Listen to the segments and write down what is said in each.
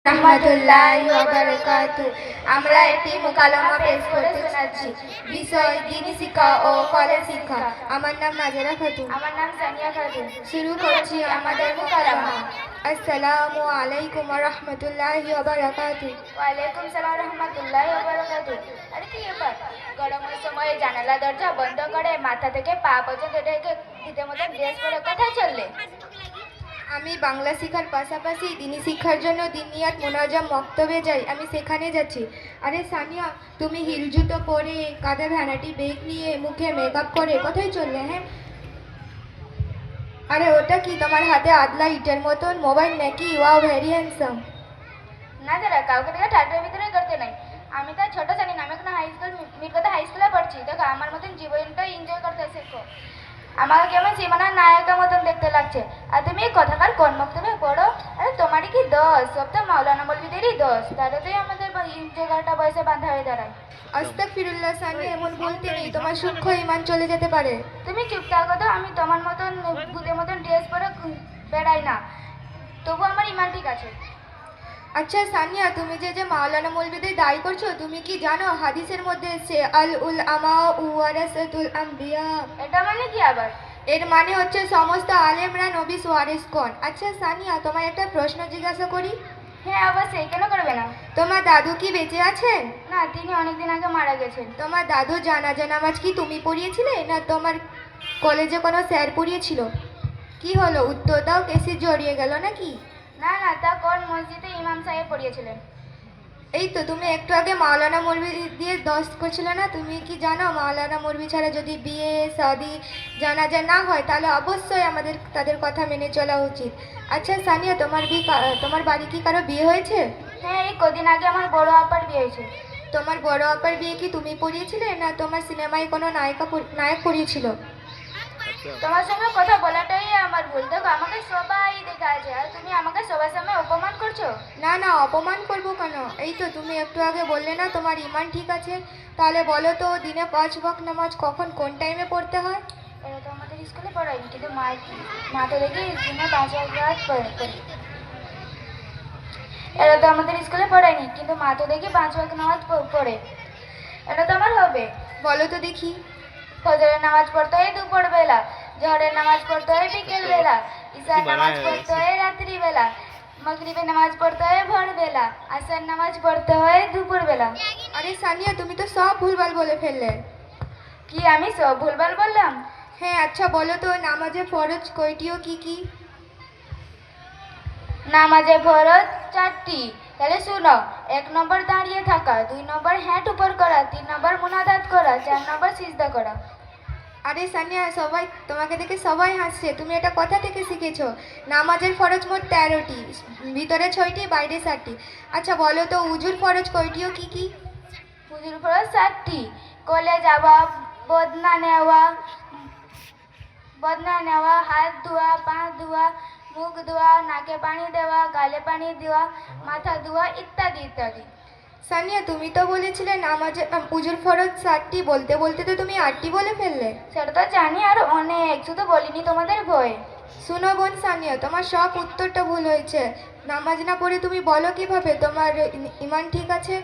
রাহমাতুল্লাহি ওয়া বারাকাতুহু। আমরা একটি মুকালামা পেশ করতে শোনাচ্ছি। বিষয় দ্বীনি শিক্ষা ও কলেজ শিক্ষা। আমার নাম নাজেরা খাতুন। আমার নাম সানিয়া খাতুন। শুরু করছি আমাদের মুকালামা। আসসালামু আলাইকুম ওয়া রাহমাতুল্লাহি ওয়া বারাকাতুহু। ওয়ালাইকুম সালাম রাহমাতুল্লাহি ওয়া বারাকাতুহু। আরে কি ব্যাপার? গরমের সময় জানালা দরজা বন্ধ করে মাথা থেকে পা পর্যন্ত এটাকে শীতের মতো ড্রেস পরে কোথায় চললে? আমি বাংলা শিক্ষার পাশাপাশি দ্বীনি শিক্ষার জন্য দিনিয়াত মোনাজাম মক্তবে যাই, আমি সেখানে যাচ্ছি। আরে সানিয়া, তুমি হিল জুতো পরে কাঁধে ভ্যানাটি ব্যাগ নিয়ে মুখে মেকআপ করে কোথায় চললে? হ্যাঁ, আরে ওটা কি তোমার হাতে আদলা ইটের মতন মোবাইল নাকি? Wow, very handsome. না যারা কাউকে থেকে ঠাট্টার ভিতরে করতে নাই। আমি তো ছোট জানি না, আমি এখন হাই স্কুল মিরকতা হাই স্কুলে পড়ছি। দেখো আমার মতন জীবনটা এনজয় করতে শেখো। আমাকে কেমন সীমানার নায়কের মতন দেখতে লাগছে। আর তুমি এই কথাকার কোন মক্তবে পড়ো? আরে তোমারই কি দোষ? সব তো মাওলানা মৌলভীদেরই দোষ। তাদেরই আমাদের জায়গাটা বয়সে বাঁধা হয়ে দাঁড়ায়। আস্তাগফিরুল্লাহ সানিয়া, এমন বলতে নেই, তোমার সূক্ষ্ম ঈমান চলে যেতে পারে। তুমি চুপ থাকো তো। আমি তোমার মতন ভূতের মতন ড্রেস পরে বেড়াই না, তবু আমার ইমান ঠিক আছে। আচ্ছা সানিয়া, তুমি যে মাওলানা মৌলভীদের দায়ী করছো, তুমি কি জানো হাদিসের মধ্যে এসেছে আল উলামা ওয়ারাসাতুল আম্বিয়া? এটা মানে কি আবার? এর মানে হচ্ছে সমস্ত আলেমরা নবী ওয়ারিসগণ। আচ্ছা সানিয়া, তোমার একটা প্রশ্ন জিজ্ঞাসা করি? হ্যাঁ অবশ্যই, কেন করবে না। তোমার দাদু কি বেঁচে আছেন? না, তিনি অনেকদিন আগে মারা গেছেন। তোমার দাদু জানাজা নামাজ কি তুমি পড়িয়েছিলে, না তোমার কলেজে কোনো স্যার পড়িয়েছিল? কি হলো, উত্তর দাও, কেসি জড়িয়ে গেল নাকি? না না, তা কোন মসজিদে ইমাম সাহেব পড়িয়েছিলেন। এই তো তুমি একটু আগে মাওলানা মৌলভী দিয়ে দোস্ত করছিলে না? তুমি কি জানো মাওলানা মৌলভী ছাড়া যদি বিয়ে শাদি জানাজা না হয় তাহলে অবশ্যই আমাদের তাদের কথা মেনে চলা উচিত। আচ্ছা সানিয়া, তোমার বাড়ি কি কারো বিয়ে হয়েছে? হ্যাঁ, এই কদিন আগে আমার বড় আপার বিয়ে হয়েছে। তোমার বড় আপার বিয়ে কি তুমি পড়িয়েছিলে, না তোমার সিনেমায় কোনো নায়ক পড়িয়েছিল? তোমার সঙ্গে কথা বলাটাই আমার ভুল। দেখো আমাকে সবাই দেখা আছে, আর তুমি আমাকে সবার সামনে অপমান করছো। না না, অপমান করবো কেন? এই তো তুমি একটু আগে বললে না তোমার ঈমান ঠিক আছে। তাহলে বলো তো, দিনে 5 ওয়াক্ত নামাজ কখন কোন টাইমে পড়তে হয়? এটা তো আমাদের স্কুলে পড়ায়নি, কিন্তু মা তো দেখি দিনে 5 রাত পড়ে। এটা তো আমাদের স্কুলে পড়ায়নি, কিন্তু মা তো দেখি 5 ওয়াক্ত নামাজ পড়ে। এটা তো আমার হবে। বলো তো দেখি। ফজরের নামাজ পড়তে হয় দুপুর বেলা, জোহরের নামাজ পড়তে হয় বিকেল বেলা, ঈশার নামাজ পড়তে হয় রাত্রি বেলা, মাগরিবের নামাজ পড়তে হয় ভোর বেলা, আসর নামাজ পড়তে হয় দুপুর বেলা। আরে সানিয়া, তুমি তো সব ভুলভাল বলে ফেললে। কি আমি সব ভুলভাল বললাম? হ্যাঁ, আচ্ছা বলো তো নামাজে ফরজ কয়টি ও কি কি? নামাজে ফরজ 4টি। তাহলে শুনো, 1 নম্বর দাঁড়িয়ে থাকা, 2 নম্বর হ্যাট উপর করা, 3 নম্বর মুনাজাত করা, 4 নম্বর সিজদা করা। আরে সানিয়া, তোমাকে দেখে সবাই হাসছে, তুমি এটা কোথা থেকে শিখেছো? নামাজের ফরজ মোট 13টি, ভিতরে 6টি, বাইরে 7টি। আচ্ছা বলো তো উজুর ফরজ কয়টি ও কি কি? হুজুর ফরজ 7টি। কলে যাওয়া, বদনা নেওয়া, হাত ধোয়া, পা ধোয়া, মুখ ধোয়া, নাকে পানি দেওয়া, গালে পানি দেওয়া, মাথা ধোয়া, ইত্যাদি ইত্যাদি। সানিয়া, তুমি তো বলেছিলে নামাজে উজুর ফরজ 7টি, বলতে বলতে তো তুমি 8টি বলে ফেললে। সেটা তো জানি, আর অনেক, শুধু বলিনি তোমাদের ভয়। শুনো বোন সানিয়া, তোমার সব উত্তরটা ভুল হয়েছে। নামাজ না পড়ে তুমি বলো কিভাবে তোমার ঈমান ঠিক আছে?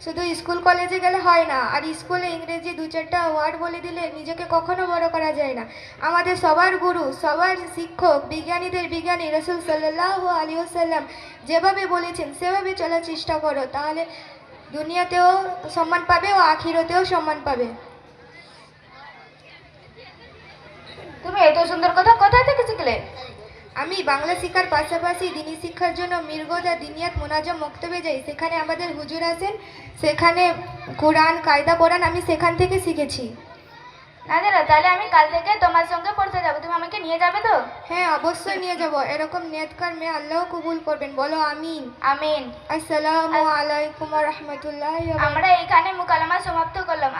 শুধু স্কুল কলেজে গেলে হয় না, আর স্কুলে ইংরেজি 2-4টা ওয়ার্ড বলে দিলে নিজেকে কখনো বড় করা যায় না। আমাদের সবার গুরু, সবার শিক্ষক, বিজ্ঞানীদের বিজ্ঞানী রাসূল সাল্লাল্লাহু আলাইহি ওয়াসাল্লাম যেভাবে বলেছেন সেভাবে চলার চেষ্টা করো, তাহলে দুনিয়াতেও সম্মান পাবে ও আখিরাতেও সম্মান পাবে। তুমি এত সুন্দর কথা কোথা থেকে শিখলে? আমি বাংলা শিক্ষার পাশাপাশি দ্বীনি শিক্ষার জন্য মিরগোদা দিনিয়াত মোনাজাম মক্তবে যাই, সেখানে আমাদের হুজুর আছেন, সেখানে কোরআন কায়দা কোরআন আমি সেখান থেকে শিখেছি। না দাদা, তাহলে আমি কাল থেকে তোমার সঙ্গে পড়তে যাবো, তুমি আমাকে নিয়ে যাবে তো? হ্যাঁ অবশ্যই নিয়ে যাব, এরকম নেতকার মেয়ে আল্লাহ কবুল করবেন, বলো আমিন। আমিন। আসসালামু আলাইকুম ওয়া রাহমাতুল্লাহি ওয়া বারাকাতুহু। আমরা এখানে মুকালামা সমাপ্ত করলাম।